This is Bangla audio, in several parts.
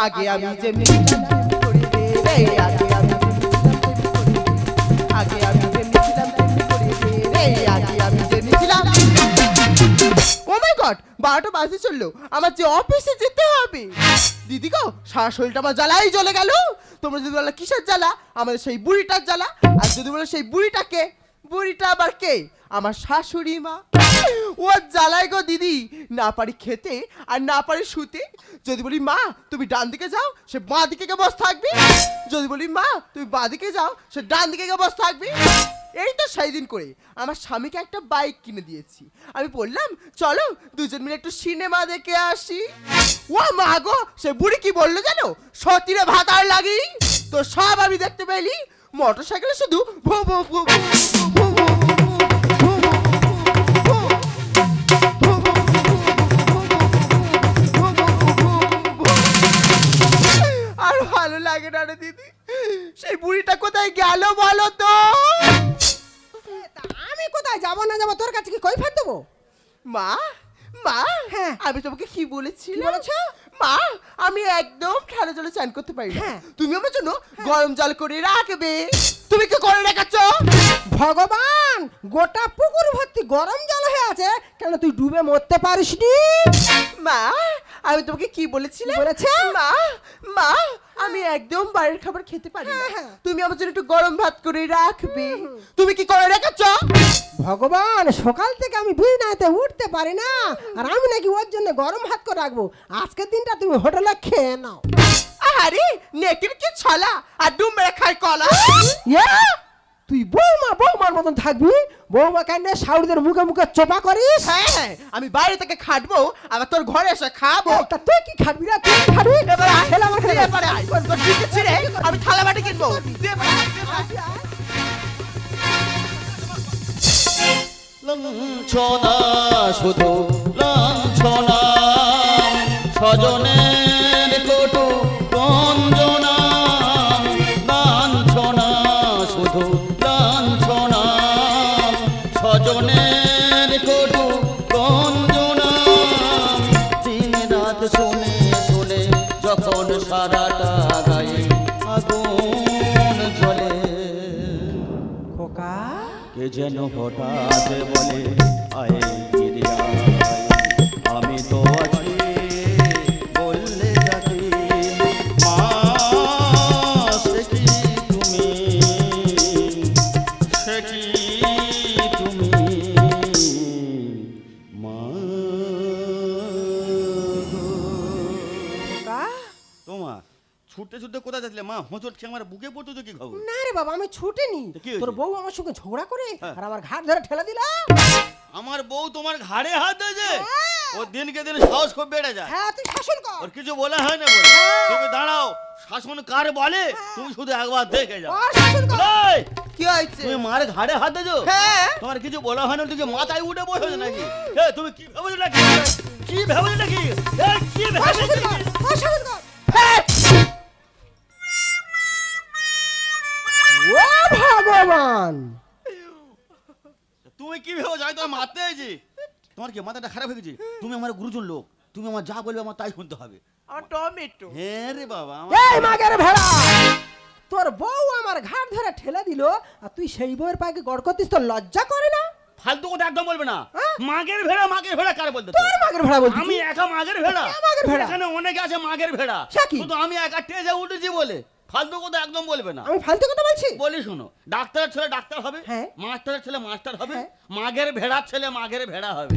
আগে আমি যেমনি ছিলাম তেমনি করে দে রে, আগে আমি যেমনি ছিলাম তেমনি করে দে, আগে আমি যেমনি ছিলাম তেমনি করে দে রে, আগে আমি যেমনি ছিলাম। ও মাই গড, 12টা বাজতে চললো, আমার যে অফিসে যেতে হবে। দিদি গো, সারা শরীরটা আমার জ্বালাই জ্বলে গেল। তোমরা যদি বলো কিসের জ্বালা, আমাদের সেই বুড়িটার জ্বালা। আর যদি বলো সেই বুড়িটাকে, বুড়িটা আবার কে? আমার শাশুড়ি মা। ও জ্বালাই গো দিদি, না পারি খেতে আর না পারি শুতে। যদি বলি মা তুমি ডান দিকে যাও, সে বাঁ দিকে গিয়ে বসে থাকবি। যদি বলি মা তুমি বাঁ দিকে যাও, সে ডান দিকে গিয়ে বসে থাকবি। এই তো সেই দিন করে আমার স্বামীকে একটা বাইক কিনে দিয়েছি। আমি বললাম চলো দুজন মিলে একটু সিনেমা দেখে আসি। ও মা গো, সে বুড়ি কি বললো জানো? সতীরে ভাতার লাগি। তো সব আমি দেখতে পেলি, মোটর সাইকেলে শুধু ভো ভো ভো ভো ভো ভো আর ভালো লাগে না রে দিদি। সেই বুড়িটা কোথায় গেল বলো তো? আমি কোথায় যাবো না যাবো, তোর কাছে কি কৈফিয়ত দেবো? মা, মা, হ্যাঁ। আমি তোমাকে কি বলেছি কি বলেছো? মা, আমি একদম ঠান্ডা জলে চান করতে পারি না। হ্যাঁ। তুমি আমার জন্য গরম জল করে রাখবে। তুমি কি করে রেখেছো? ভগবান, গোটা পুকুর ভর্তি গরম জল হয়ে আছে, কেন তুই ডুবে মরতে পারিসনি? মা, আমি তোমাকে কি বলেছিলাম? বলেছে? মা, মা, আমি একদম বাইরের খাবার খেতে পারি না। হ্যাঁ। তুমি আমার জন্য একটু গরম ভাত করে রাখবে। তুমি কি করে রেখেছো? ভগবান, সকাল থেকে আমি বিছানাতে উঠতে পারি না, আর আমি নাকি ওর জন্য গরম ভাত করে রাখবো। আজকের দিনটা তুমি হোটেলে খেয়ে নাও। আরে নেকির কি ছলা, আর ডুম মেরে খাই কলা। ইয়ে, তুই বৌমার মতন থাকবি? বৌমা কেন শাউরিদের মুখে মুখে চোপা করিস? হ্যাঁ হ্যাঁ, আমি বাইরে থেকে খাটবো, আবার তোর ঘরে এসে খাবো। তা তুই কি খাবি না? তুই কি খাবি? এবার আয়, খেলে আমার খেলে। এবারে আয়। তোর টিকিট ছিঁড়ে আমি থালা বাটি কিনবো। দিয়ে এবারে আয়, দিয়ে এবারে আয়। লাঞ্ছনা শুধু লাঞ্ছনা, স্বজনের কটু গঞ্জনা। লাঞ্ছনা শুধু লাঞ্ছনা, স্বজনের কটু গঞ্জনা। দিন রাত শুনে শুনে যখন সারাটা গায়ে আগুন জ্বলে, খোকা, কে যেন হঠাৎ বলে আয় ফিরে আয়, আমি তো আছি বললে যাকে। মা সে কি তুমি, সে কি তুমি মা গো। খোকা। তোমা ছুটতে ছুটতে কোথায় যাচ্ছিলে মা? হোঁচট খেয়ে আমার বুকে পড়তো তো কি খবর? না রে বাবা, আমি ছুটিনি। তা কি হয়েছে? তোর বউ আমার সঙ্গে ঝগড়া করে হ্যাঁ। আর আমার ঘাট ধরে ঠেলে দিলা। আমার বউ তোমার ঘাড়ে হাত দিয়েছে? হ্যাঁ। ও দিনকে দিন সাহস খুব বেড়ে যায়। হ্যাঁ, তুই শাসন কর। ওর কিছু বলা হয় না বলে। হ্যাঁ। তুমি দাঁড়াও, শাসন কার বলে তুমি শুধু একবার দেখে যাও। আর শাসন কর। এই, কি হয়েছে? তুমি মার ঘাড়ে হাত দিয়েছো? হ্যাঁ। তোমার কিছু বলা হয় না, তুমি মাথায় উঠে বসেছো নাকি? এ তুমি কি ভেবেছো নাকি? কি ভেবেছো নাকি? এ কি আর ভেবেছো শাসন কর, নাকি? আর শাসন কর। ও ভগবান, তুমি কি ভেবেছো আমি তোমার মারতে এসেছি? তোমার কি মাথাটা খারাপ হয়ে গেছে? তুমি আমার গুরুজন লোক, তুমি আমার যা বলবে আমার তাই শুনতে হবে। আমার টমেটো। হ্যাঁ রে বাবা, এই মাগের ভেড়া, তোর বউ আমার ঘাট ধরে ঠেলে দিল, আর তুই সেই বউয়ের পায়ে গড় করতিস? তোর লজ্জা করে না? ফালতু কথা একদম বলবে না। হ্যাঁ? মাগের ভেড়া কার বলতে? তোর মাগের ভেড়া বলছিস? আমি একা মাগের ভেড়া? কে মাগের ভেড়া? এখানে অনেকে আছে মাগের ভেড়া, সে কি? শুধু আমি একা টেজে উঠেছি বলে। ফালতু কথা একদম বলবে না। আমি ফালতু কথা বলছি? বলি শোনো, ডাক্তারের ছেলে ডাক্তার হবে, হ্যাঁ। মাস্টারের ছেলে মাস্টার হবে, হ্যাঁ। মাগের ভেড়ার ছেলে মাগের ভেড়া হবে।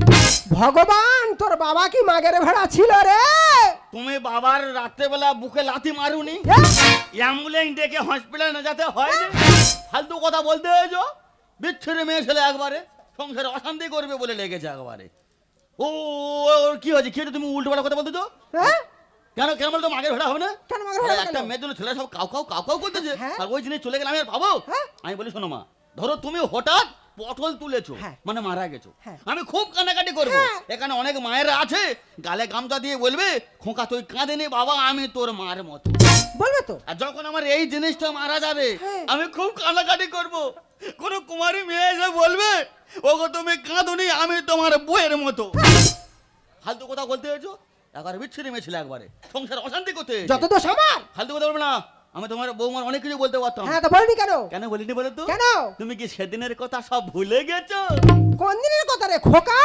ভগবান, তোর বাবা কি মাগের ভেড়া ছিল রে? তুমি বাবার রাত্রেবেলা বুকে লাথি মারুনি? অ্যাম্বুলেন্স ডেকে হসপিটালে না যেতে হয়নি? ফালতু কথা বলতে হয়েছো? বিচ্ছিরি মেয়ে ছেলে একবারে সংসারে অশান্তি করবে বলে লেগেছে একবারে। ও ওর কি হয়েছে? কি হয়েছে? তুমি উল্টো পাল্টা কথা বলতে তো? হ্যাঁ? কেন কেন বলতো মাগের ভেড়া হবে না? কেন মাগের ভেড়া হবে একটা কেন? মেয়ের জন্য ছেলে সব কাউ কাউ কাউ কাউ করতেছে, হ্যাঁ। আর ওই জিনিস চলে গেলে আমি আর পাবো? হ্যাঁ। আমি বলি শোনো মা, ধরো তুমি হঠাৎ পটল তুলেছো, হ্যাঁ। মানে মারা গেছো, হ্যাঁ। আমি খুব কান্নাকাটি করবো। হ্যাঁ। এখানে অনেক মায়েরা আছে, গালে গামছা দিয়ে বলবে খোকা তুই কাঁদেনি বাবা, আমি তোর মার মতো। বলবে তো? আর যখন আমার এই জিনিসটা মারা যাবে, হ্যাঁ। আমি খুব কান্নাকাটি করব। কোন কুমারী মেয়ে এসে বলবে ওগো তুমি কাঁদুনি, আমি তোমার বউয়ের মতো। ফালতু কথা বলতে হয়েছো? একবার বিচ্ছিরি মেয়ে ছিল একবারে সংসার অশান্তি করতে যত দোষ আমার। ফালতু কথা বলবে না। আমি তোমার বৌমার অনেক কিছু বলতে পারতাম। হ্যাঁ, তো বলনি কেন? কেন বলিনি বলো তো? কেন? তুমি কি সেদিনের কথা সব ভুলে গেছো? কোন দিনের কথা রে খোকা?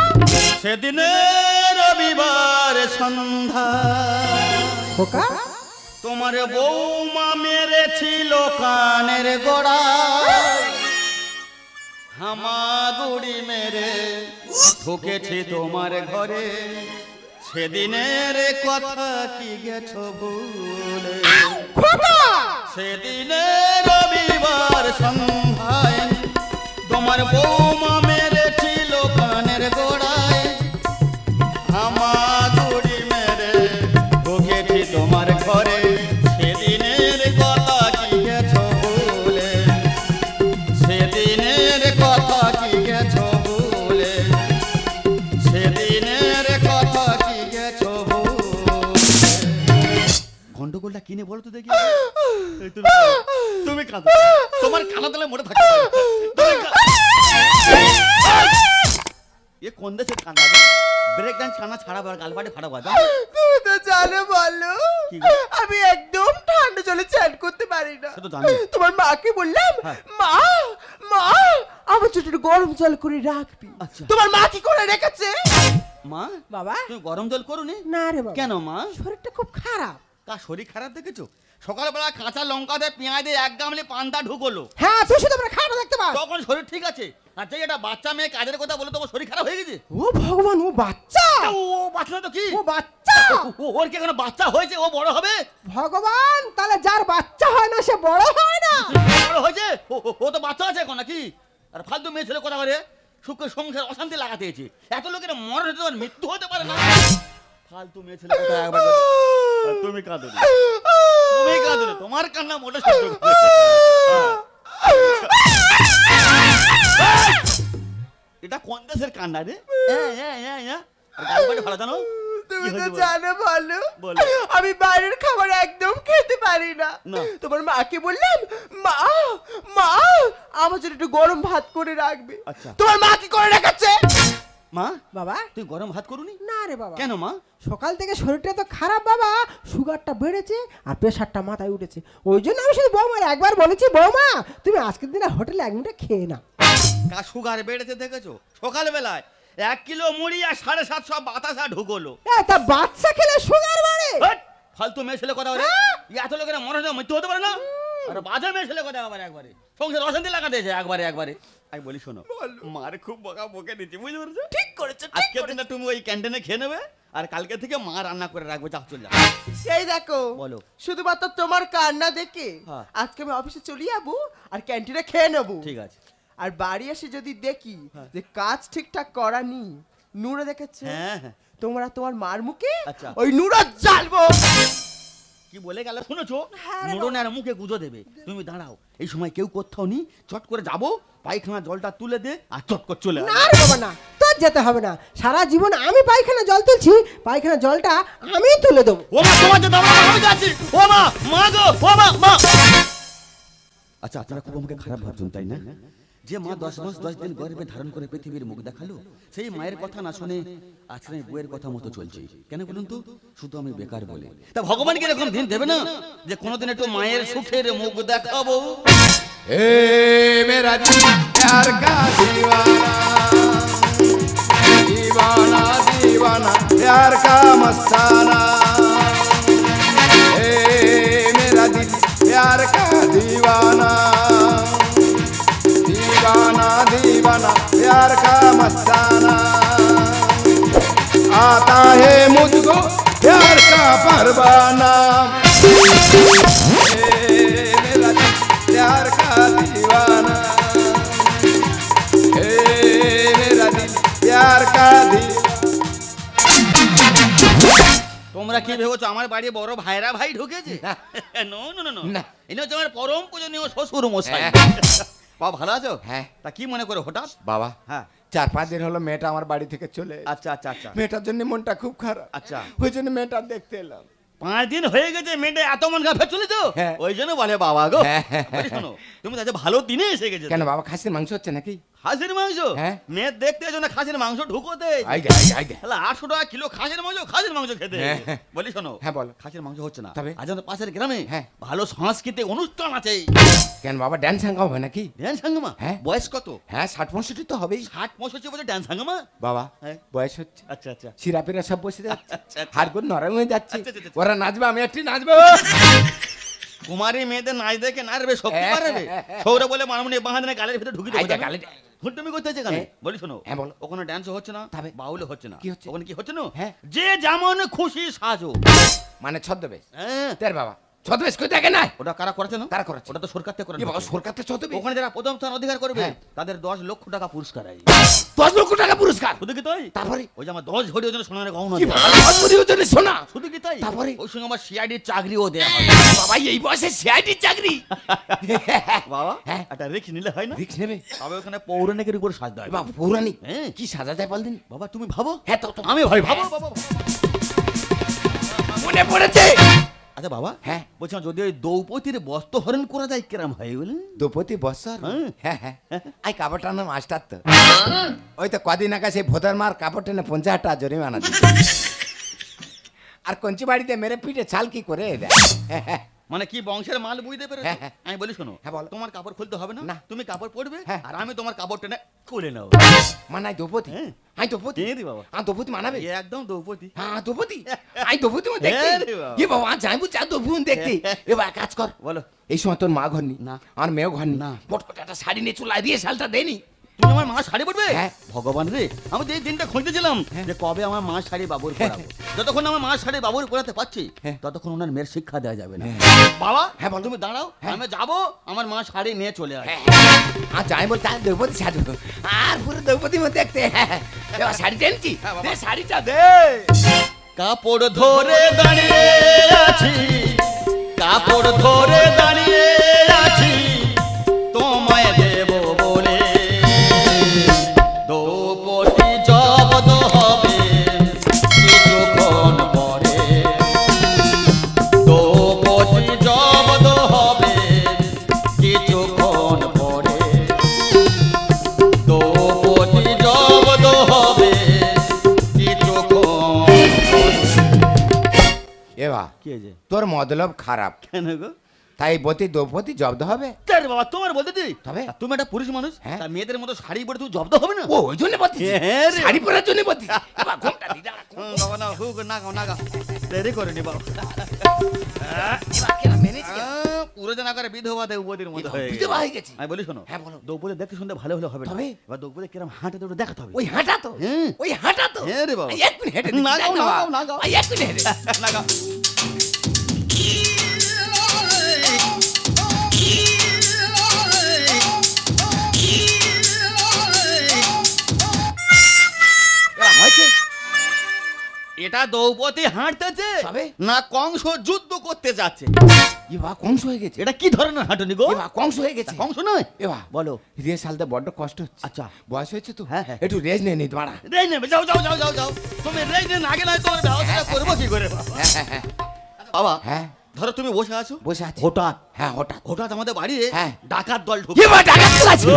সেদিনের রবিবার সন্ধ্যা খোকা, তোমার বৌমা মেরেছিল কানের গোড়া, হামাগুড়ি মেরে ঢুকেছি তোমার ঘরে, সেদিনের কথা কি গেছো ভুলে? খোকা, সেদিনের রবিবার সন্ধ্যায় তোমার বৌমা মেরেছিল কানের গোড়ায়, হামাগুড়ি মেরে ঢুকেছি তোমার ঘরে, সেদিনের কথা কি গেছো ভুলে? সেদিনের কথা কি গেছো ভুলে? সেদিনের কথা কি গেছো ভুলে? গন্ডগোলটা কিনে বলো তো দেখি। এই তুমি কাঁদো, তোমার কানা তালে মরে থাকতে পারে। তুমি এ কোন দেশের কান্না? ব্রেক ডান্স কান্না ছাড়া গালপাটে ফাটা বাজা। তুমি তো জানো বলো, কি গো? আমি একদম ঠান্ডা জলে চান করতে পারি না। সে তো জানি। তোমার মাকে বললাম, হ্যাঁ। মা মা আমার ছোট গরম জল করে রাখবি। আচ্ছা। তোমার মা কি করে রেখেছে? মা, বাবা। তুমি গরম জল করোনি? না রে বাবা। কেন মা? শরীরটা খুব খারাপ। তার শরীর খারাপ দেখেছো? সকালবেলা কাঁচা লঙ্কা দিয়ে পেঁয়াজ দিয়ে এক গামলে পান্তা ঢুকলো, হ্যাঁ, তুই শুধু আমরা খারাপ দেখতে পাস। তখন শরীর ঠিক আছে। আর যে এটা বাচ্চা মেয়ে কাজের কথা বলে তোমার শরীর খারাপ হয়ে গেছে। ও ভগবান, ও বাচ্চা। ও বাচ্চা না তো কি? ও বাচ্চা। ওর কি এখন বাচ্চা হয়েছে? ও বড় হবে? ভগবান, তাহলে যার বাচ্চা হয় না সে বড় হয় না। বড় হয়েছে? ও তো বাচ্চা আছে এখন নাকি? আর ফালতু মেয়ে ছেলে কথা বলে সুখ সংসার অশান্তি লাগাতে হয়েছে। এত লোকের মরণ হতে পারে, মৃত্যু হতে পারে না। ফালতু মেয়ে ছেলে কথা একবার বলে। আর তুমি কাঁদো না, তুমি কাঁদো না, তোমার কান্না মোটা সহ্য করতে। এটা কোন দেশের কান্না রে? ভালো জানো? তুমি কি তো হয়েছে বলো? জানো বলো, বলো। আমি বাইরের খাবার একদম খেতে পারি না। না। তোমার মাকে বললাম, মা মা আমার জন্য একটু গরম ভাত করে রাখবে। আচ্ছা। তোমার মা কি করে রেখেছে? মা, বাবা। তুই গরম ভাত করুনি? না রে বাবা। কেন মা? সকাল থেকে শরীরটা তো খারাপ বাবা, সুগারটা বেড়েছে আর প্রেশারটা মাথায় উঠেছে। ওই জন্য আমি শুধু বৌমার একবার বলেছি, বৌমা তুমি আজকের দিনে হোটেলে এক মিনিট খেয়ে না। কার সুগার বেড়েছে দেখেছো? সকালবেলায় 1 কিলো মুড়ি আর 750 বাতাসা ঢুকলো। তা বাচ্চা খেলে সুগার বাড়ে? হ্যাট! ফালতু মেয়ে ছেলে কথা বলে। এত লোকের মনে হয় মৃত্যু হতে পারে না? আর বাজে মেয়ে ছেলে কথা একবারে সংসার অশান্তি লাগাতে এসে একবারে। আমি বলি শোনো, মার খুব বকা বকে দিচ্ছি, বুঝতে পেরেছো? ঠিক করেছো, ঠিক আজকের করেছো। দিনটা তুমি ওই ক্যান্টিনে খেয়ে নেবে, আর কালকে থেকে মা রান্না করে রাখবে, যাও চলে যাও। এই দেখো, বলো। শুধুমাত্র তোমার কান্না দেখে হ্যাঁ। আজকে আমি অফিসে চলে যাবো আর ক্যান্টিনে খেয়ে নেবো। ঠিক আছে। আর বাড়ি এসে যদি দেখি হ্যাঁ। যে কাজ ঠিকঠাক করা নি, নুরে দেখেছে, হ্যাঁ। তোমরা তোমার মার মুখে আচ্ছা। ওই নুরা জ্বালবো। কি বলে গেল শুনেছো? হ্যাঁ রে নুরনের মুখে গুঁজো দেবে। তুমি দাঁড়াও, এই সময় কেউ কোথাও নি, চট করে যাবো, পায়খানা জলটা তুলে দে আর চট করে চলে না রে বাবা না, তোর যেতে হবে না। সারা জীবন আমি পায়খানা জল তুলছি, পায়খানা জলটা আমি তুলে দেবো। ও মা, তোমার যে দাঁড়াও, আমি যাচ্ছি। ও মা, মা গো, ও মা। আচ্ছা, আপনারা খুব আমাকে খারাপ ভাবছেন তাই না? যে মা 10 মাস 10 দিন গর্ভে ধারণ করে পৃথিবীর মুখ দেখালো, সেই মায়ের কথা না শুনে আজকে আমি বউয়ের কথা মতো চলছি। কেন বলুন তো? শুধু আমি বেকার বলে। তা ভগবান কি এরকম দিন দেবে না যে কোনোদিন একটু মায়ের সুখের মুখ দেখাবো? ए मेरा दिल प्यार का दीवाना दीवाना दीवाना प्यार का मस्ताना ए मेरा दिल प्यार का दीवाना दीवाना दीवाना प्यार का मस्ताना आता है मुझको प्यार का परवाना मेरा दिल प्यार का दीवाना हे मेरा दिल प्यार का তোমরা কি ভেবেছো আমার বাড়ি বড় ভাইরা ভাই ঢুকেছে? নো নো নো নো, না। ইনি হচ্ছে আমার পরম পূজনীয় শ্বশুর মশাই। বাবা ভালো আছো? হ্যাঁ। তা কি মনে করে হঠাৎ? বাবা হ্যাঁ। 4-5 দিন হলো মেয়েটা আমার বাড়ি থেকে চলে এসেছে। আচ্ছা আচ্ছা আচ্ছা। মেয়েটার জন্য মনটা খুব খারাপ। আচ্ছা। ওই জন্য মেয়েটা দেখতে এলাম। 5 দিন হয়ে গেছে মেয়েটা এত মন খারাপ চলেছো? হ্যাঁ। ওই জন্য বলে বাবা গো। হ্যাঁ, হ্যাঁ, বলি শোনো, তুমি তো আজ ভালো দিনে এসে গেছো। কেন বাবা খাসির মাংস হচ্ছে নাকি? খাসির মাংস হ্যাঁ। মেয়ে দেখতে এসো না খাসির মাংস ঢুকোতে আইগে আইগে তাহলে 800 টাকা কিলো খাসির মাংস খেতে হ্যাঁ, হ্যাঁ। বলি শোনো হ্যাঁ, বলো। খাসির মাংস হচ্ছে না তবে? আজ আমাদের পাশের গ্রামে হ্যাঁ। ভালো সাংস্কৃতিক অনুষ্ঠান আছে কেন বাবা ড্যান্স হাঙ্গা হবে নাকি? ড্যান্স হাঙ্গামা হ্যাঁ। বয়স কত? হ্যাঁ 60-65 তো হবেই 60-65 বছর ড্যান্স হাঙ্গামা বাবা। হ্যাঁ। বয়স হচ্ছে, আচ্ছা আচ্ছা সিরাপেরা সব বসে যাচ্ছে, আচ্ছা, আচ্ছা। হাড়গুলো নরম হয়ে যাচ্ছে, আচ্ছা, আচ্ছা, আচ্ছা। ওরা নাচবে আমি একটু নাচবো। কুমারী মেয়েদের নাচ দেখে নাচবে শক্তি হ্যাঁ, বাড়াবে হ্যাঁ, হ্যাঁ। সৌরে বলে মানমনি বাহাদুরে গালের ভিতরে ঢুকে আইগা, দেবো গালে- ঘুরটুমি করতে হচ্ছে কেন হ্যাঁ। বলি শোনো হ্যাঁ, বলো। ওখানে ডান্সও হচ্ছে না তবে? বাউলও হচ্ছে না কি হচ্ছে? ওখানে কি হচ্ছে না হ্যাঁ। যে যেমন খুশি সাজো মানে ছদ্মবেশ হ্যাঁ তের বাবা, ছদ্মবেশ কই দেখে না? ওটা কারা করেছে না কারা করেছে? ওটা তো সরকার থেকে করে এ বাবা সরকারতে ছদ্মবেশ, ওখানে যারা প্রথম স্থান অধিকার করবে হ্যাঁ। তাদের 10 লক্ষ টাকা পুরস্কার আছে 10 লক্ষ টাকা পুরস্কার। শুধু কি তাই তারপরে? ওই যে আমার 10 ভরি ওজনের সোনার গহনা কি দেয়া বাবা হয়। ধর্মীয় জন্য শোনা। শুধু কি তাই তারপরে? ওই সঙ্গে আমার সিআইডির চাকরিও দেয়া হয় বাবা এই বয়সে সিআইডি চাকরি। বাবা হ্যাঁ। একটা রিস্ক নিলে হয় না রিক্স নেবে? তবে ওখানে পৌরাণিকের উপর সাজতে হয় বাবা পৌরাণিক হ্যাঁ। কি সাজা যায় বল দিন? বাবা তুমি ভাবো হ্যাঁ তো আমি ভাই ভাবো বাবা মনে পড়েছে। আচ্ছা বাবা হ্যাঁ। বলছিলাম যদি ওই দ্রৌপদীর বস্ত্র হরণ করা যায় কিরম হয় বলে দ্রৌপদী বৎসর। হ্যাঁ। হ্যাঁ হ্যাঁ আই কাপড়টার নাম মাস্টার তো। ওই তো কদিন আগে সেই ভোদার মার কাপড় টেনে 50 টাকা জরিমানা দিল। আর কঞ্চি বাড়িতে মেরে পিঠে ছাল কি করে দেয়। মানে কি বংশের মাল বুঝতে পেরেছো হ্যাঁ, হ্যাঁ। আমি বলি শোনো হ্যাঁ, বলো। তোমার কাপড় খুলতে হবে না না। তুমি কাপড় পরবে হ্যাঁ। আর আমি তোমার কাপড় টেনে খুলে নেব মানে দ্রৌপদী হ্যাঁ। আই দ্রৌপদী কে রে বাবা? দ্রৌপদী মানাবে এ একদম দ্রৌপদী হ্যাঁ দ্রৌপদী আই দ্রৌপদী মো দেখতে হ্যাঁ রে বাবা। এ বাবা যাইবো যা দ্রৌপদী দেখতে। এবার কাজ কর, বলো এই সময় তোর মা ঘর নি না। আর মেয়েও ঘর নি না। বট করে একটা শাড়ি নিয়ে চুলাই দিয়ে শালটা দেনি। তুমি আমার মা শাড়ি পরবে হ্যাঁ। ভগবান রে আমি তো এই দিনটা খুঁজতেছিলাম হ্যাঁ। যে কবে আমার মা শাড়ি বাবুর পরাবো যতক্ষণ আমার মা শাড়ি বাবুর পরাতে পারছি হ্যাঁ। ততক্ষণ ওনার মেয়ের শিক্ষা দেওয়া যাবে না হ্যাঁ। বাবা হ্যাঁ, বলো। তুমি দাঁড়াও হ্যাঁ। আমি যাবো আমার মা শাড়ি নিয়ে চলে আসবে আর যাই বল তাই দ্রৌপদী সাজবো আর পুরো দ্রৌপদী মতো দেখতে। এবার শাড়ি টেনছি হ্যাঁ, বাবা। দে শাড়িটা দে। কাপড় ধরে দাঁড়িয়ে আছি কাপড় ধরে দাঁড়িয়ে আছি তোমায় দেব বলে দ্রৌপদী জব্দ হবে কিছুক্ষণ পরে দ্রৌপদী জব্দ হবে কিছুক্ষণ পরে দ্রৌপদী জব্দ হবে কিছুক্ষণ এবার কি হয়েছে তোর মতলব খারাপ, কেন গো তাই বতি দ্রৌপদী জব্দ হবে। তার বাবা তোমার বলতে দিই তবে? তুমি একটা পুরুষ মানুষ হ্যাঁ। তা মেয়েদের মতো শাড়ি পরে তুমি জব্দ হবে না ও ওই জন্য বলছি হ্যাঁ রে। শাড়ি পরার জন্য বলছি। এবার ঘুমটা দি দাঁড়া, বাবা না হুক না গাও না গাও দেরি করে নি বাবা এবার কেন মেনেছি? পুরো জানা করে বিধবা দেবীর মতো হয়ে বিধবা হয়ে গেছি। আমি বলি শোনো হ্যাঁ, বলো। দ্রৌপদী দেখতে শুনতে ভালো হলে হবে না তবে? এবার দ্রৌপদী কিরম হাঁটে দুটো দেখাতে হবে ওই হাঁটা তো হ্যাঁ। ওই হাঁটা তো হ্যাঁ রে বাবা। এই এক মিনিট হেঁটে দিচ্ছি, না গাও, দেখ না বাবা। গাও, না গাও। এই এক মিনিট হেঁটে। না গাও এবার হয়েছে? এটা দ্রৌপদী হাঁটতেছে তবে? না কংস যুদ্ধ করতে যাচ্ছে এ বাবা কংস হয়ে গেছে। এটা কি ধরনের হাঁটুনি গো এ বাবা কংস হয়ে গেছে। কংস নয় এবার বলো রিহার্সালতে বড্ড কষ্ট হচ্ছে। আচ্ছা। বয়স হয়েছে তো হ্যাঁ, হ্যাঁ। একটু রেস্ট নিয়ে নিতে পারা। রেই নেবে যাও যাও যাও যাও যাও তুমি রেই নেন আগে নয় তোমার ব্যবস্থা করবো কি করে বাবা? হ্যাঁ হ্যাঁ হ্যাঁ বাবা হ্যাঁ ধরো তুমি বসে আছো বসে আছি। হঠাৎ হ্যাঁ হঠাৎ হঠাৎ আমাদের বাড়ি হ্যাঁ। ডাকাত দল এ ঢুকে বাবা ডাকাত চলে আসছে।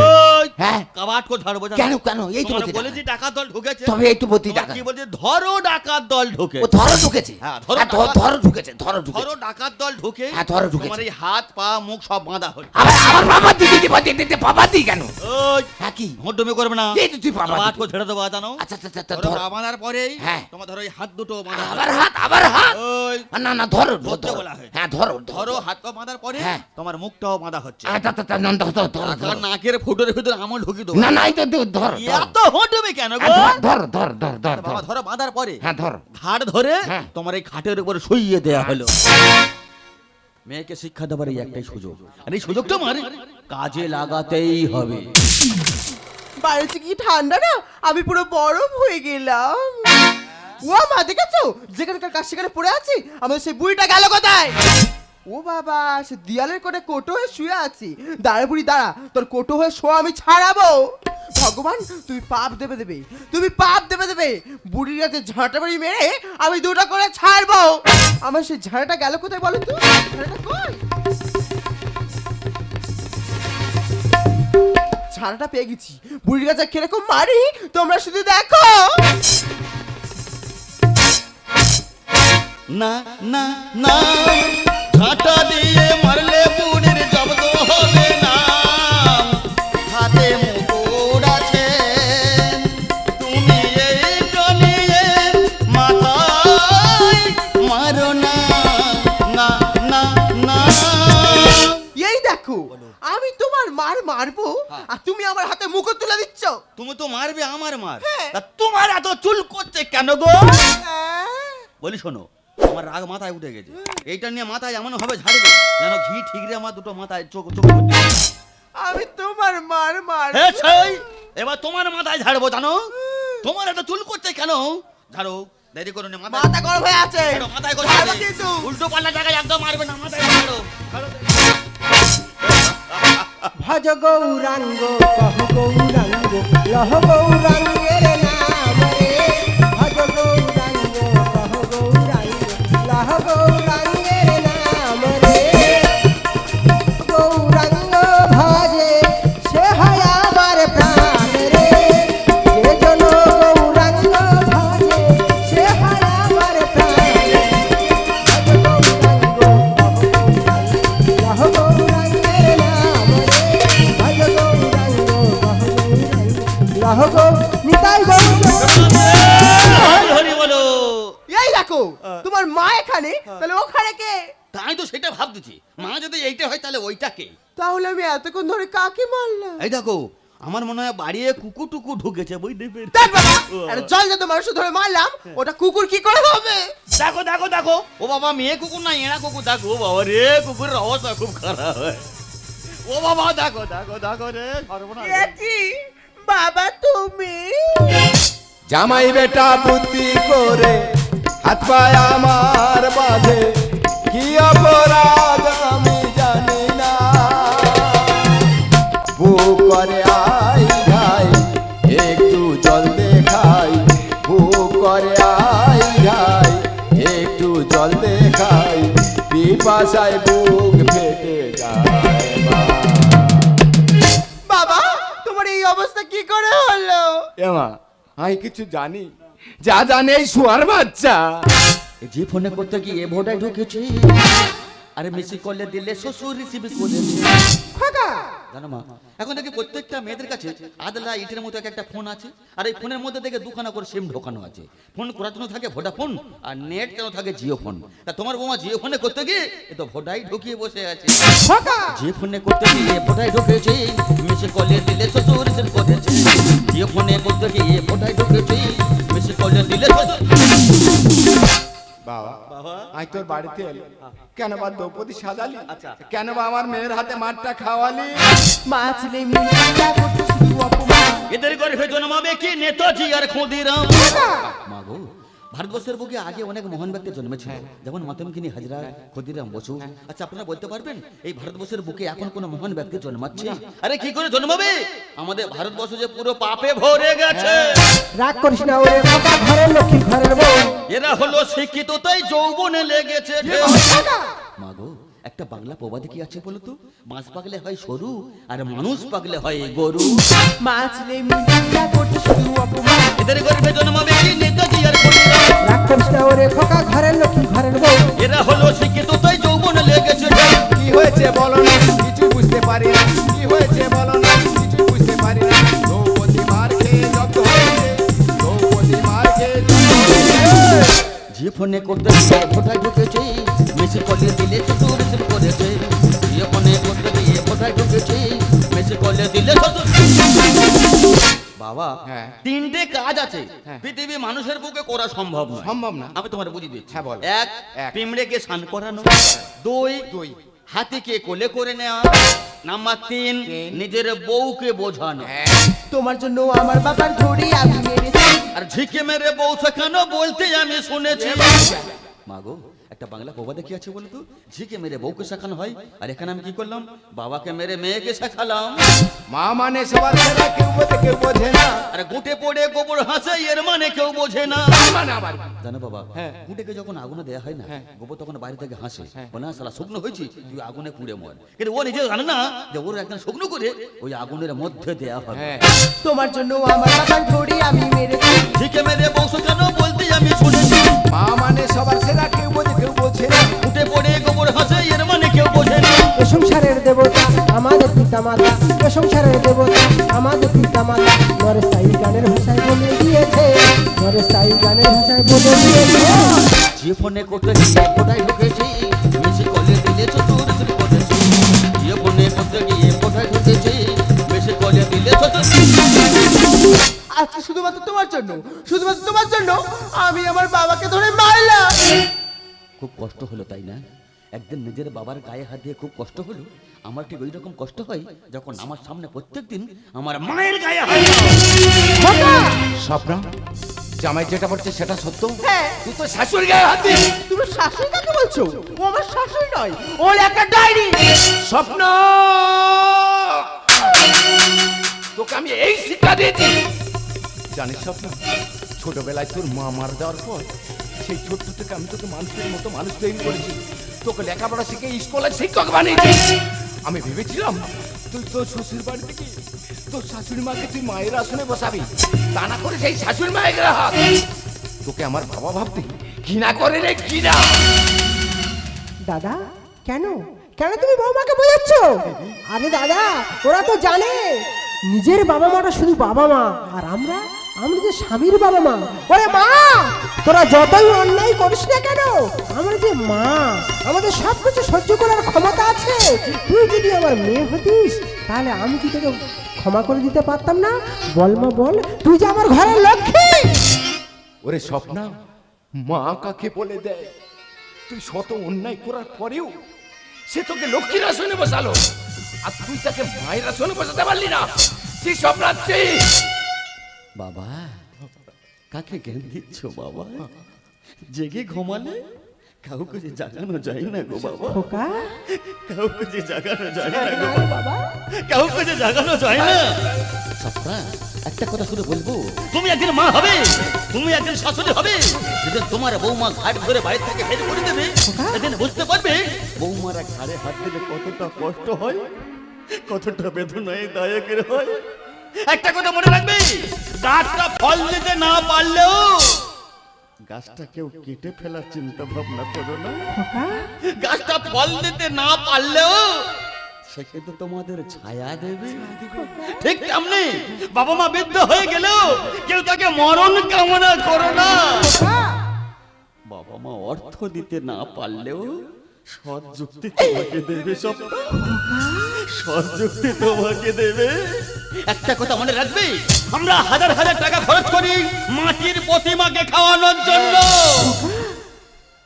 হ্যাঁ। কাবাট করে ধরবো জানো? কেন কেন এই তো তোমার বলছি বলেছি ডাকাত দল ঢুকেছে তবে এই তো বলছি তোমার ডাকাত। কি বলছে ধরো ডাকাত দল ঢুকে ও ধরো ঢুকেছে। হ্যাঁ, ধরো হ্যাঁ, ডাকাত। ধরো ঢুকেছে ধরো ধরো ঢুকেছে। ডাকাত দল ঢুকে হ্যাঁ, ধরো ঢুকেছে। তোমার এই হাত পা মুখ সব বাঁধা হলো আবার আমার বাবা দিদি দিদি বাবা দি কেন? ওই হ্যাঁ কি মোটমি করবে না এই তো তুই বাবা কাবাট দি। করে ছেড়ে দেবো জানো আচ্ছা আচ্ছা আচ্ছা ধরো ধরো। পা বাঁধার পরেই হ্যাঁ। তোমার ধরো এই হাত দুটো বাঁধা আবার হলো। হাত আবার হাত। ওই না না ধরো ধরতে ধরো। বলা হয়েছে। হ্যাঁ ধরো ধরো হাত পা বাঁধার পরে হ্যাঁ। তোমার মুখটাও বাঁধা হচ্ছে আচ্ছা আচ্ছা না ধরো ধরো আর ধরো। নাকের ফুটোর ভিতরে আমল ঢুকি দেবো না না এই তো ধরো ধরো। এত হোটবে কেন গো হ্যাঁ, ধরো ধরো ধরো ধরো বাবা ধরো। ধরো বাঁধার পরে হ্যাঁ ধরো। ঘাড় ধরে হ্যাঁ। তোমার এই খাটের উপরে শুইয়ে দেয়া হলো মেয়েকে শিক্ষা দেবার এই একটাই সুযোগ আর এই সুযোগটা আমার কাজে লাগাতেই হবে বাড়িতে কি ঠান্ডা না আমি পুরো বরফ হয়ে গেলাম। ও মা দেখেছো যেখানকার কাজ সেখানে পড়ে আছি আমাদের সেই বুড়িটা গেল কোথায়? ও বাবা সে দেয়ালের কোণে কোটো হয়ে শুয়ে আছি। দাঁড়া বুড়ি দাঁড়া তোর কোটো হয়ে শো আমি ছাড়াবো। ভগবান তুমি পাপ দেবে দেবে তুমি পাপ দেবে দেবে বুড়ির কাছে ঝাঁটা বাড়ি মেরে আমি দুটো করে ছাড়বো। আমার সেই ঝাঁটাটা গেল কোথায় বলো তো? ঝাঁটাটা কই? ছানাটা পেয়ে গেছি, বুড়ির কাছে কিরকম মারি তোমরা শুধু দেখো। না না না, ঝাঁটা দিয়ে মারলে বুড়ির জব্দ হবে না। হাতে মুকুট আছে, তুমি এইটা নিয়ে মাথায় মারো না। না না না, এই দেখো আমি তোমার মার মারবো আর তুমি আমার হাতে মুকুট তুলে দিচ্ছ। তুমি তো মারবে আমার মার, হ্যাঁ। তা তোমার এত চুল করছে কেন গো? বলি শোনো, আমার রাগ মাথায় উঠে গেছে, এইটা নিয়ে মাথায় এমন ভাবে ঝাড়বে যেন ঘি ঠিকরে আমার দুটো মাথায় চোখ চোখ করতে। আমি তোমার মার মারবো। হে ছাই, এবার তোমার মাথায় ঝাড়বো জানো? তোমার এত চুল করছে কেন? ঝাড়ো, দেরি করো না, মাথা গরম হয়ে আছে। ঝাড়ো, মাথায় করে ছাড়বো কিন্তু। উল্টো পাল্টা জায়গায় একদম মারবে না, মাথায় ঝাড়ো। ভজ গৌরাঙ্গ কহ গৌরাঙ্গ লহ গৌরাঙ্গের নাম রে। ভজ গৌরাঙ্গ কহ গৌরাঙ্গ লহ গৌরাঙ্গের নাম রে। গৌরাঙ্গ ভজে সে হয় আমার প্রাণ রে। যে জন গৌরাঙ্গ ভজে সে হয় আমার প্রাণ রে। ভজ গৌরাঙ্গ কহ গৌরাঙ্গ লহ গৌরাঙ্গের নাম রে। ভজ গৌরাঙ্গ কহ গৌরাঙ্গ লহ গৌ নিতাই গৌর। হরি হরি বলো। এই দেখো তোমার মা এখানে, তাহলে ওখানে কে? তাই তো সেটা ভাবতেছি, মা যদি এইটা হয় তাহলে ওইটা কে? তাহলে আমি এতক্ষণ ধরে কাকে মারলাম? এই দেখো, আমার মনে হয় বাড়িয়ে কুকু টুকু ঢুকেছে, বুঝতে পেরেছি। দেখ বাবা, একটা জল যত মানুষ ধরে মারলাম, ওটা কুকুর কি করে হবে? দেখো দেখো দেখো, ও বাবা মেয়ে কুকুর না এরা কুকুর, দেখো ও বাবা রে, কুকুরের অবস্থা খুব খারাপ হয়। ও বাবা দেখো দেখো দেখো রে, সর্বনাশ। এ কি বাবা তুমি? জামাই বেটা বুদ্ধি করে হাত পায় আমার বাঁধে, কি অপরাধ আমি জানি না। বুক করে আই ভাই একটু জল দেখাই, বুক করে আই ভাই একটু জল দেখাই, পিপাসায় বুক ফেটে যায় মা। বাবা তোমার এই অবস্থা কি করে হলো? এমা আমি কিছু জানি, যা জানে এই শুয়ার বাচ্চা। এই যে ফোনে করতে গিয়ে এ ভোটায় ঢুকেছে, আরে মিসি কলে দিলে শ্বশুর রিসিভ করেছে। খোকা জানো মা, এখন দেখি প্রত্যেকটা মেয়েদের কাছে আদলা ইটের মতো একটা ফোন আছে, আর এই ফোনের মধ্যে দেখে দুখানা করে সিম ঢোকানো আছে। ফোন করার জন্য থাকে ভোডাফোন, আর নেট কেন থাকে জিও ফোন। তা তোমার বৌমা জিও ফোনে করতে গিয়ে এ তো ভোডাই ঢুকিয়ে বসে আছে। খোকা যে ফোনে করতে গিয়ে ভোটাই ঢুকেছে, মিসে কলে দিলে শ্বশুর রিসিভ করেছে। জিও ফোনে করতে গিয়ে ভোটাই ঢুকেছে, মিসে কলে দিলে বাবা বাবা আজ তোর বাড়িতে এলি, কেন বা দ্রৌপদী সাজালি? আচ্ছা। কেন বা আমার মেয়ের হাতে মারটা খাওয়ালি? মা ছেলে মিলে করতে শুধু অপমান। এদের গর্ভে জন্মাবে কি নেতাজি আর ক্ষুদিরাম। মা গো, ভারতবর্ষের বুকে আগে অনেক মহান ব্যক্তি জন্মেছিল, যেমন মাতঙ্গিনী হাজরা, ক্ষুদিরাম বসু। আচ্ছা আপনারা বলতে পারবেন এই ভারতবর্ষের বুকে এখন কোন মহান ব্যক্তি জন্মাচ্ছে? আরে কি করে জন্মাবে? আমাদের ভারতবর্ষ যে পুরো পাপে ভরে গেছে। রাগ করিস না ওরে খোকা, ঘরের লক্ষ্মী ঘরের বউ। এরা হলো শিক্ষিত তাই যৌবনে লেগেছে ঢেউ। মা গো, একটা বাংলা প্রবাদে কি আছে বলো তো? মাছ পাগলে হয় সরু আর মানুষ পাগলে হয় গরু। মা ছেলে মিলে করতে শুধু অপমান। এদের গর্ভে জন্মাবে কি নেতাজি আর ক্ষুদিরাম। রাগ করিস না ওরে খোকা, ঘরের লক্ষ্মী ঘরের বউ। এরা হলো শিক্ষিত তাই যৌবনে লেগেছে ঢেউ। কি হয়েছে বলো না, কিছু বুঝতে পারি না। কি হয়েছে বলো না, কিছু বুঝতে পারি না। দ্রৌপদী মার খেয়ে জব্দ হয়েছে, দ্রৌপদী মার খেয়ে জব্দ হয়েছে। যে ফোনে করতে গিয়ে ভোটায় ঢুকেছে, মেসে কলে দিলে শ্বশুর রিসিভ করেছে। যে ফোনে করতে গিয়ে ভোটায় ঢুকেছে, মেসে কলে দিলে শ্বশুর। বাবা হ্যাঁ। তিনটে কাজ আছে হ্যাঁ। পৃথিবী মানুষের পক্ষে করা সম্ভব নয়। সম্ভব না। আমি তোমার বুঝিয়ে দিচ্ছি। হ্যাঁ, বলো। এক, এক। পিমড়েকে স্নান করানো। দুই, হাতিকে কোলে করে নেওয়া। নাম্বার তিন, নিজের বউকে বোঝানো। তোমার জন্য আমার বাবার ধরে আমি মেরেছি। আর ঝিকে মেরে বউ শেখানো বলতে আমি শুনেছি। মাগো, একটা বাংলা প্রবাদে কি আছে বলতো, ঝিকে মেরে বউকে শেখানো হয়, আর এখানে আমি কি করলাম, বাবাকে মেরে মেয়েকে শেখালাম। মা মানে সবার সেরা, কেউ বোঝে কেউ বোঝে না। আরে গুটে পড়ে গোবর হাসে, এর মানে কেউ বোঝে না। মানে আবার জানো বাবা, হ্যাঁ। গুটেকে যখন আগুনে দেয়া হয় না, হ্যাঁ। গোবর তখন বাইরে থেকে হাসে, বলে না শালা শুকনো হয়েছি, তুই আগুনে পুড়ে মর। কিন্তু ও নিজে জানে না যে ওর একদম শুকনো করে ওই আগুনের মধ্যে দেয়া হবে। হ্যাঁ। তোমার জন্য আমার বাগান ধরে আমি মেরেছি। ঝিকে মেরে বংশ কেন বলতে আমি শুনেছি, মা মানে সবার সেরা, কেউ বোঝে কেউ বোঝে না। গুটে পড়ে গোবর হাসে, এর মানে কেউ বোঝে না। এ সংসারের দেবতা আমাদের পিতা মাতা, এ সংসারের দেবতা আমাদের পিতা মাতা, নরেশ তাই গানের ভাষায় বলে দিয়েছে, নরেশ তাই গানের ভাষায় বলে দিয়েছে। যে ফোনে করতে গিয়ে কোথায় ঢুকেছি, বেশি কলে দিলে চতুর চুরি করেছি। যে ফোনে করতে গিয়ে কোথায় ঢুকেছি, বেশি কলে দিলে চতুর। আজকে শুধুমাত্র তোমার জন্য, শুধুমাত্র তোমার জন্য আমি আমার বাবাকে ধরে মারলাম। খুব কষ্ট হলো তাই না? একদিন নিজের বাবার গায়ে হাত দিয়ে খুব কষ্ট হলো। আমার ঠিক ওই রকম কষ্ট হয় যখন আমার সামনে প্রত্যেকদিন আমার মায়ের গায়ে হাত দেয়। স্বপ্ন, জামাই যেটা বলছে সেটা সত্য। হ্যাঁ। তুই তো শাশুড়ি গায়ে হাত দিস। তুমি শাশুড়ি কাকে বলছো? ও আমার শাশুড়ি নয়, ওর একটা ডায়েরি। স্বপ্ন, তোকে আমি এই শিক্ষা দিয়েছি। জানিস স্বপ্ন, ছোটবেলায় তোর মা মারা যাওয়ার পর সেই ছোট্ট থেকে আমি তোকে মানুষের মতো মানুষ তৈরি করেছি, তোকে লেখাপড়া শিখে স্কুলের শিক্ষক বানিয়েছি। আমি ভেবেছিলাম তুই তোর শ্বশুর বাড়ি থেকে তোর শাশুড়ি মাকে তুই মায়ের আসনে বসাবি, তা না করে সেই শাশুড়ি মায়ের গায়ে হাত। তোকে আমার বাবা ভাবতে ঘৃণা করে রে, ঘৃণা। দাদা কেন কেন তুমি বৌমাকে বোঝাচ্ছ? আরে দাদা, ওরা তো জানে নিজের বাবা মাটা শুধু বাবা মা, আর আমরা আমরা যে স্বামীর বাবা মা। ওরে মা, তোরা যতই অন্যায় করিস না কেন, আমরা যে মা, আমাদের সব কিছু সহ্য করার ক্ষমতা আছে। তুই যদি আমার মেয়ে হতিস তাহলে আমি কি তোকে ক্ষমা করে দিতে পারতাম না? বল মা বল, তুই যে আমার ঘরের লক্ষ্মী। ওরে স্বপ্না, মা কাকে বলে দেয়? তুই শত অন্যায় করার পরেও সে তোকে লক্ষ্মীর আসনে বসালো, আর তুই তাকে মায়ের আসনে বসাতে পারলি না। তুই স্বপ্নাচ্ছি। বাবা, কাকে জ্ঞান দিচ্ছ বাবা? জেগে ঘুমালে কাউকে যে জাগানো যায় না গো বাবা, খোকা কাউকে যে জাগানো যায় না গো আরে বাবা, কাউকে যে জাগানো যায় না। সপ্তাহ একটা কথা শুধু বলবো, তুমি একদিন মা হবে, তুমি একদিন শাশুড়ি হবে। যেদিন তোমার বৌমা ঘাট ধরে বাইরে থেকে বের করে দেবে, সেদিন বুঝতে পারবে বৌমারা ঘাড়ে হাত দিলে কতটা কষ্ট হয়, কতটা বেদনায় দায়কের হয়। একটা কথা মনে রাখবে, গাছটা ফল দিতে না পারলেও গাছটা কেউ কেটে ফেলার চিন্তা ভাবনা করো না। খোকা গাছটা ফল দিতে না পারলেও সেক্ষেত্রে তোমাদের ছায়া দেবে। ঠিক তেমনি বাবা মা বৃদ্ধ হয়ে গেলেও কেউ তাকে মরণ কামনা করো না। বাবা মা অর্থ দিতে না পারলেও সৎ যুক্তি তোমাকে দেবে, সব সৎ যুক্তি তোমাকে দেবে। একটা কথা মনে রাখবে, আমরা হাজার হাজার টাকা খরচ করি মাটির প্রতিমাকে খাওয়ানোর জন্য,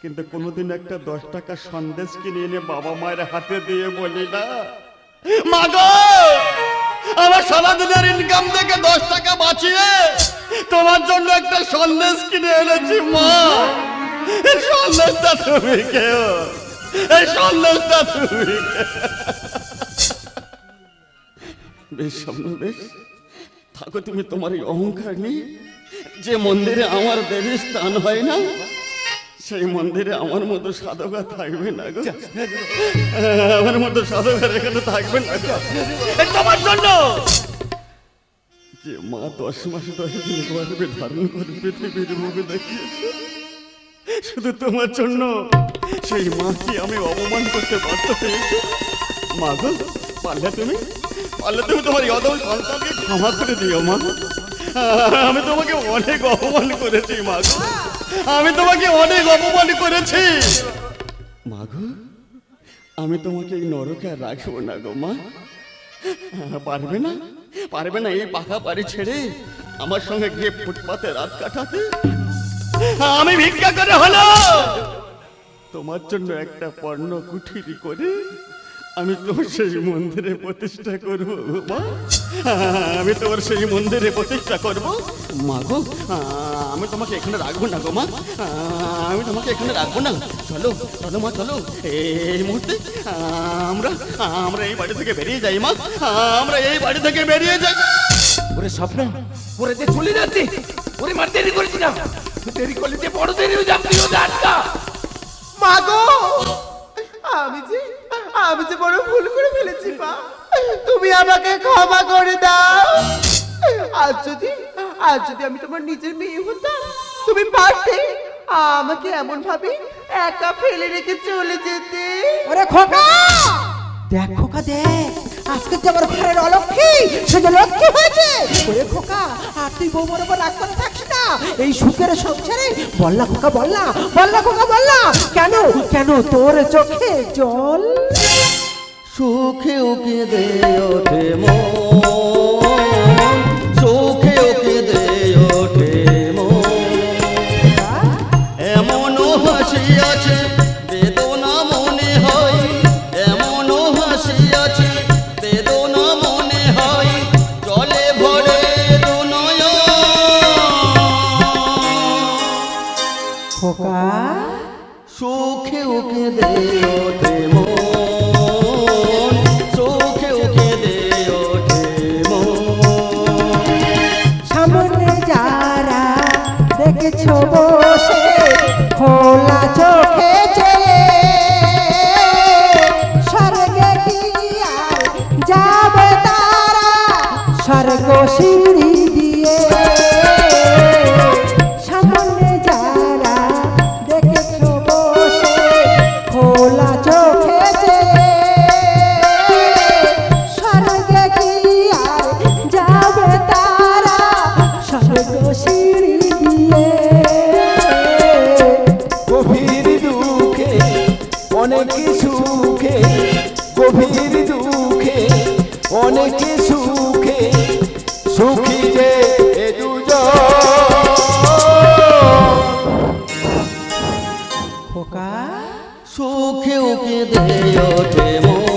কিন্তু কোনোদিন একটা 10 টাকা সন্দেশ কিনে এনে বাবা মায়ের হাতে দিয়ে বলি না, মা গো আমার সারাদিনের ইনকাম থেকে 10 টাকা বাঁচিয়ে তোমার জন্য একটা সন্দেশ কিনে এনেছি মা, এই সন্দেশটা তুমি খেও, এই সন্দেশটা তুমি বেশ স্বপ্ন, বেশ থাকো তুমি তোমার এই অহংকার নিয়ে। যে মন্দিরে আমার দেবীর স্থান হয় না, সেই মন্দিরে আমার মতো সাধকা থাকবে না গো, আমার মতো সাধকার এখানে থাকবে না গো। এই তোমার জন্য যে মা 10 মাস 10 দিন গর্ভে ধারণ করে পৃথিবীর মুখে দেখিয়েছে, শুধু তোমার জন্য সেই মাকে আমি অপমান করতে বাধ্য হয়েছি। মা গো, পারলে তুমি তোমার অদম সন্তানকে ক্ষমা করে দিও মা। আমি তোমাকে অনেক অপমান করেছি মা গো, আমি তোমাকে অনেক অপমান করেছি মা গো। আমি তোমাকে এই নরকে আর রাখবো না গো মা। পারবে না, পারবে না এই পাকা বাড়ি ছেড়ে আমার সঙ্গে গিয়ে ফুটপাতে রাত কাটাতে? আমি ভিক্ষা করে হলো তোমার জন্য একটা পর্ণ কুঠিরি করে আমি তোমার সেই মন্দিরে প্রতিষ্ঠা করবো মা, আমি তোমার সেই মন্দিরে প্রতিষ্ঠা করবো মা গো। আমি তোমাকে এখানে রাখবো না গো মা, আমি তোমাকে এখানে রাখবো না। চলো চলো মা চলো, এই মুহূর্তে আমরা আমরা এই বাড়ি থেকে বেরিয়ে যাই মা, আমরা এই বাড়ি থেকে বেরিয়ে যাই। ওরে স্বপ্ন, ওরে যে চলে যাচ্ছে, ওরে মার দেরি করেছি না, দেরি করলে যে বড় দেরি হয়ে যাবে, আটকা। মাগো, আমি যে বড় ভুল করে ফেলেছি মা, তুমি আমাকে ক্ষমা করে দাও। আজ যদি আমি তোমার নিজের মেয়ে হতাম, তুমি পারতে আমাকে এমন ভাবে একা ফেলে রেখে চলে যেতে। ওরে খোকা, দেখ খোকা দেখ, আজকে যে আমার ঘরের অলক্ষী সে যে লক্ষ্মী হয়েছে। ওরে খোকা, আর তুই বৌমার উপর রাগ করে থাকিস না, এই সুখের সংসারে। বললা খোকা, বললা বললা খোকা, বললা কেন কেন তোর চোখে জল? সুখে ওকে দে ওঠে মন, সুখে ওকে দে ওঠে মন, এমনও হাসি আছে বেদনা মনে হয়, এমনও হাসি আছে বেদনা মনে হয়, জলে ভরে দুনয়ন। খোকা, সুখে ওকে দে ওঠে মন, সুখে ওকে দে ওঠে মন। সামনে যারা দেখেছো বসে খোলা চোখে চেয়ে, স্বর্গে কি আর যাবে তারা স্বর্গ সিঁড়ি দিয়ে। সামনে যারা দেখেছো বসে খোলা চোখে চেয়ে, স্বর্গে কি আর যাবে তারা স্বর্গ সিঁড়ি দিয়ে। গভীর দুঃখে অনেক সুখে, গভীর দুঃখে অনেক সুখে, সুখী যে এ দুজন। খোকা, সুখে ওকে দে ওঠে মন,